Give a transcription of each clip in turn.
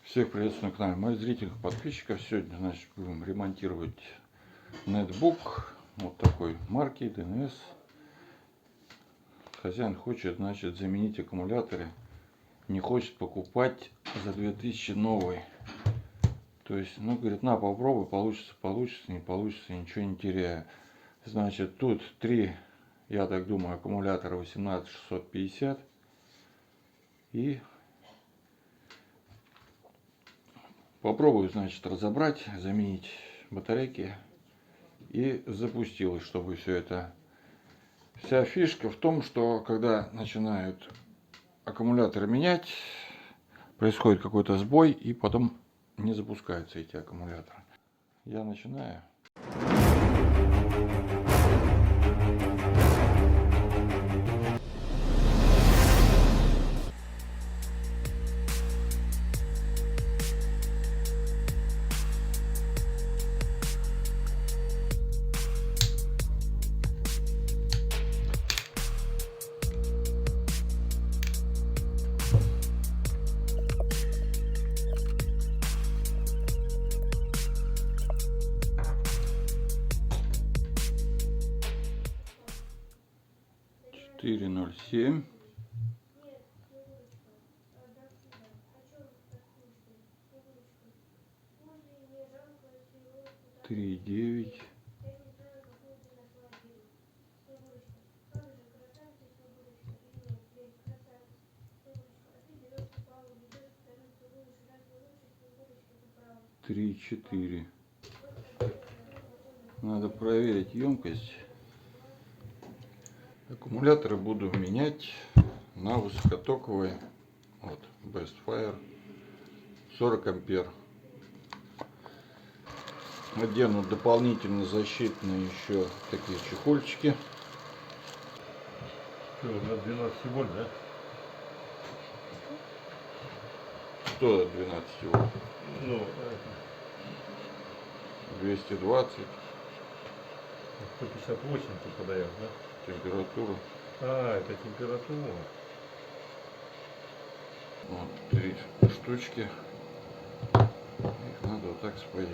Всех приветствую на канале моих зрительных подписчиков. Сегодня, значит, будем ремонтировать нетбук вот такой марки DNS. Хозяин хочет, значит, заменить аккумуляторы, не хочет покупать за 2000 новый. То есть, ну, говорит, на, попробуй, получится, получится, не получится, ничего не теряя. Значит, тут три, я так думаю, аккумулятора 18650 и попробую, значит, разобрать, заменить батарейки. И запустилось, чтобы все это. Вся фишка в том, что когда начинают аккумуляторы менять, происходит какой-то сбой, и потом не запускаются эти аккумуляторы. Я начинаю. Четыре ноль семь. 3,9. 3,4. Надо проверить емкость. Аккумуляторы буду менять на высокотоковые. Вот, Best Fire 40 ампер. Надену дополнительно защитные еще такие чехольчики. Что, на 12 вольт, да? Что 12 вольт? Ну, 220. 158 ты подаешь, да? Температура. А, это температура. Вот, 3 штучки. Их надо вот так спаять.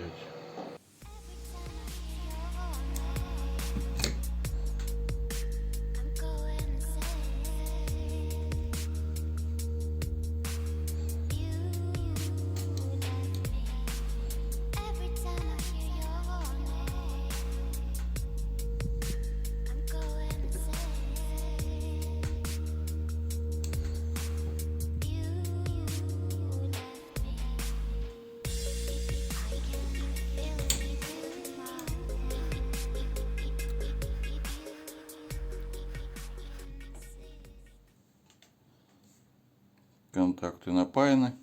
Контакты напаяны.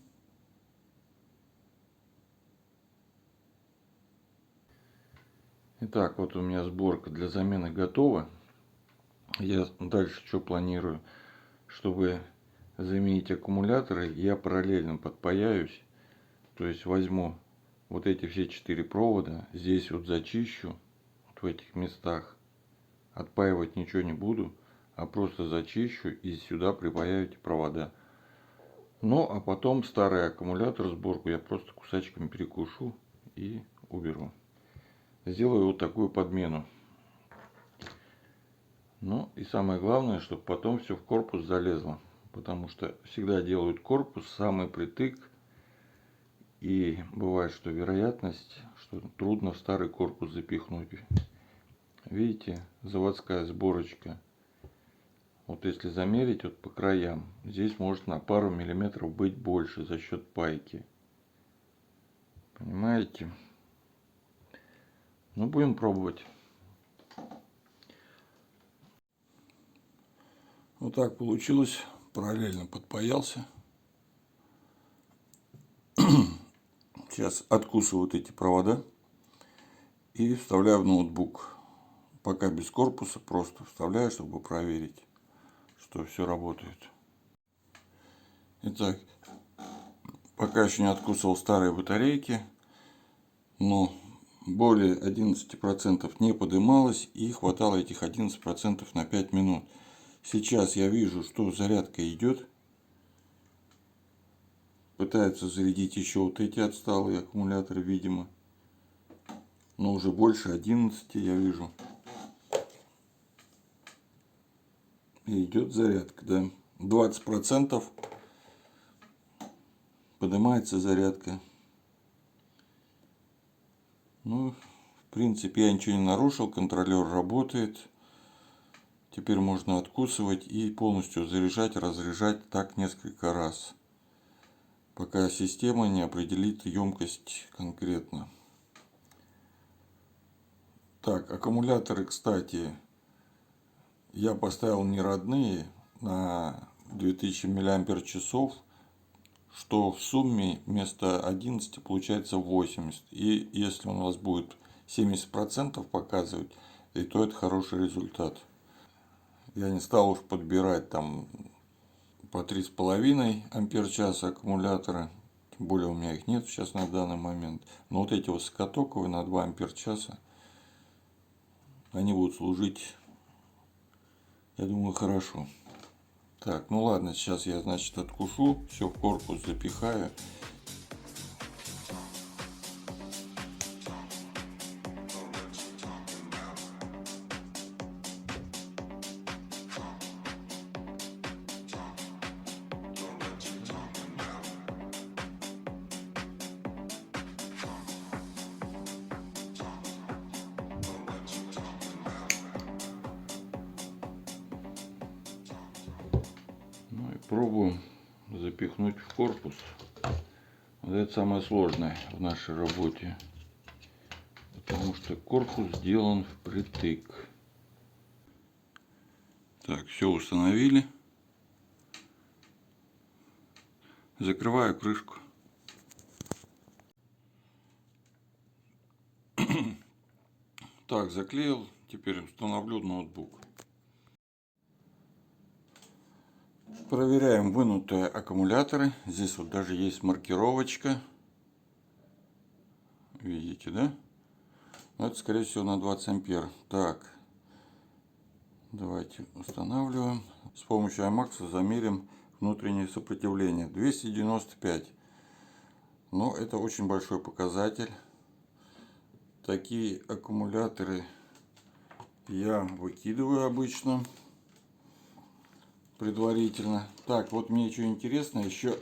Итак, вот у меня сборка для замены готова. Я дальше что планирую? Чтобы заменить аккумуляторы, я параллельно подпаяюсь. То есть возьму вот эти все 4 провода, здесь вот зачищу, вот в этих местах. Отпаивать ничего не буду, а просто зачищу и сюда припаяю эти провода. Ну, а потом старый аккумулятор, сборку я просто кусачками перекушу и уберу. Сделаю вот такую подмену. Ну, и самое главное, чтобы потом все в корпус залезло. Потому что всегда делают корпус самый притык. И бывает, что вероятность, что трудно в старый корпус запихнуть. Видите, заводская сборочка. Вот если замерить вот по краям, здесь может на пару миллиметров быть больше за счет пайки. Понимаете? Ну, будем пробовать. Вот так получилось. Параллельно подпаялся. Сейчас откусываю вот эти провода и вставляю в ноутбук. Пока без корпуса, просто вставляю, чтобы проверить, что все работает. Итак, пока еще не откусывал старые батарейки, но более 11% не поднималось, и хватало этих 11% на 5 минут. Сейчас я вижу, что зарядка идет. Пытаются зарядить еще вот эти отсталые аккумуляторы, видимо. Но уже больше 11 я вижу. И идет зарядка, да. 20% поднимается зарядка. Ну, в принципе, я ничего не нарушил. Контролер работает. Теперь можно откусывать и полностью заряжать, разряжать так несколько раз, пока система не определит емкость конкретно. Так, аккумуляторы, кстати, я поставил не родные на 2000 мАч, что в сумме вместо 11 получается 80. И если у нас будет 70% показывать, и то это хороший результат. Я не стал уж подбирать там по 3,5 ампер-часа аккумулятора. Тем более у меня их нет сейчас на данный момент. Но вот эти высокотоковые на 2 ампер-часа, они будут служить, я думаю, хорошо. Так, ну ладно, сейчас я, значит, откушу, все в корпус запихаю. Ну и пробуем запихнуть в корпус. Вот это самое сложное в нашей работе. Потому что корпус сделан впритык. Так, все установили. Закрываю крышку. Так, заклеил. Теперь установлю ноутбук. Проверяем вынутые аккумуляторы. Здесь вот даже есть маркировочка. Видите, да? Но это, скорее всего, на 20 ампер. Так, давайте устанавливаем. С помощью IMAX замерим внутреннее сопротивление. 295. Но это очень большой показатель. Такие аккумуляторы я выкидываю обычно предварительно. Так, вот мне что интересно, еще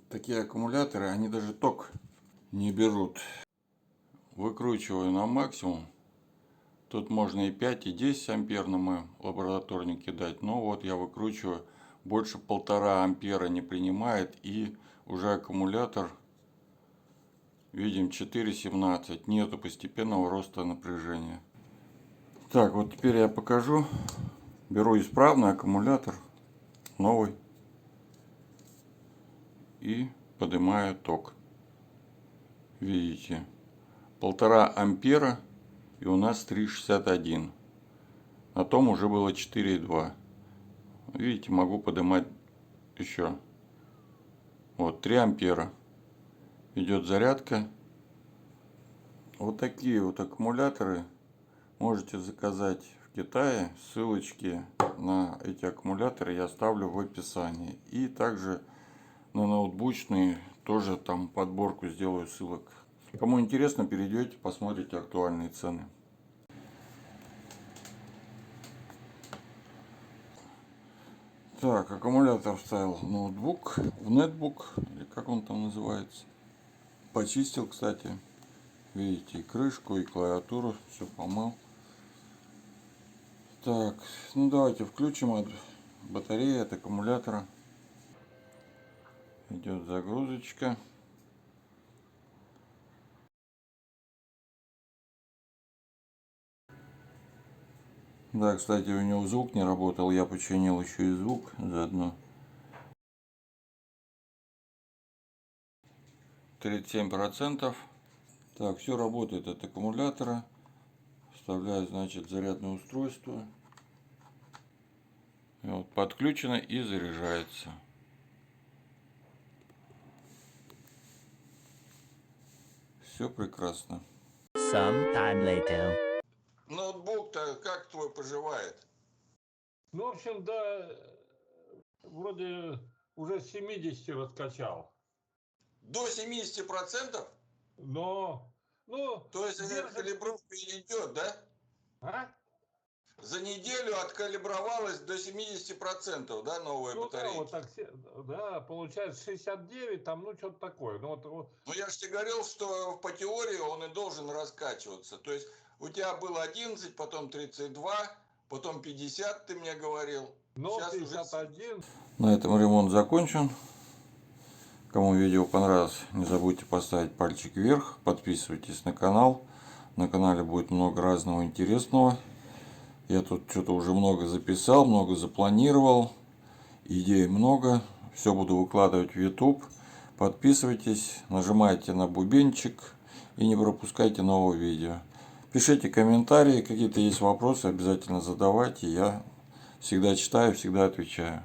такие аккумуляторы, они даже ток не берут. Выкручиваю на максимум. Тут можно и 5, и 10 ампер на моем лабораторнике дать. Но вот я выкручиваю, больше 1,5 ампера не принимает. И уже аккумулятор, видим, 4,17. Нету постепенного роста напряжения. Так, вот теперь я покажу. Беру исправный аккумулятор, новый. И поднимаю ток. Видите, 1,5 ампера. И у нас 3,61. На том уже было 4,2. Видите, могу поднимать еще. Вот 3 ампера. Идет зарядка. Вот такие вот аккумуляторы можете заказать в Китае. Ссылочки на эти аккумуляторы я оставлю в описании. И также на ноутбучные тоже там подборку сделаю ссылок. Кому интересно, перейдете, посмотрите актуальные цены. Так, аккумулятор вставил в ноутбук, в нетбук, или как он там называется. Почистил, кстати. Видите, и крышку, и клавиатуру, все помыл. Так, ну давайте включим от батареи, от аккумулятора. Идет загрузочка. Да, кстати, у него звук не работал, я починил еще и звук заодно. 37%. Так, все работает от аккумулятора. Вставляю, значит, зарядное устройство. И вот подключено и заряжается. Все прекрасно. Sometime later. Ноутбук-то как твой поживает? Ну, в общем, да, вроде уже с 70 раскачал. До 70%? Но, ну, То есть эта держит- калибровка идет, да? А? За неделю откалибровалась до 70%, да, новая Ну да, батарейка? вот так, да, получается 69, там, ну, что-то такое. Ну, вот, Ну, я же тебе говорил, что по теории он и должен раскачиваться. То есть у тебя было 11, потом 32, потом 50, ты мне говорил. но Сейчас уже 51. На этом ремонт закончен. Кому видео понравилось, не забудьте поставить пальчик вверх, подписывайтесь на канал. На канале будет много разного интересного. Я тут что-то уже много записал, много запланировал. Идей много. Все буду выкладывать в YouTube. Подписывайтесь, нажимайте на бубенчик и не пропускайте новые видео. Пишите комментарии, какие-то есть вопросы, обязательно задавайте. Я всегда читаю, всегда отвечаю.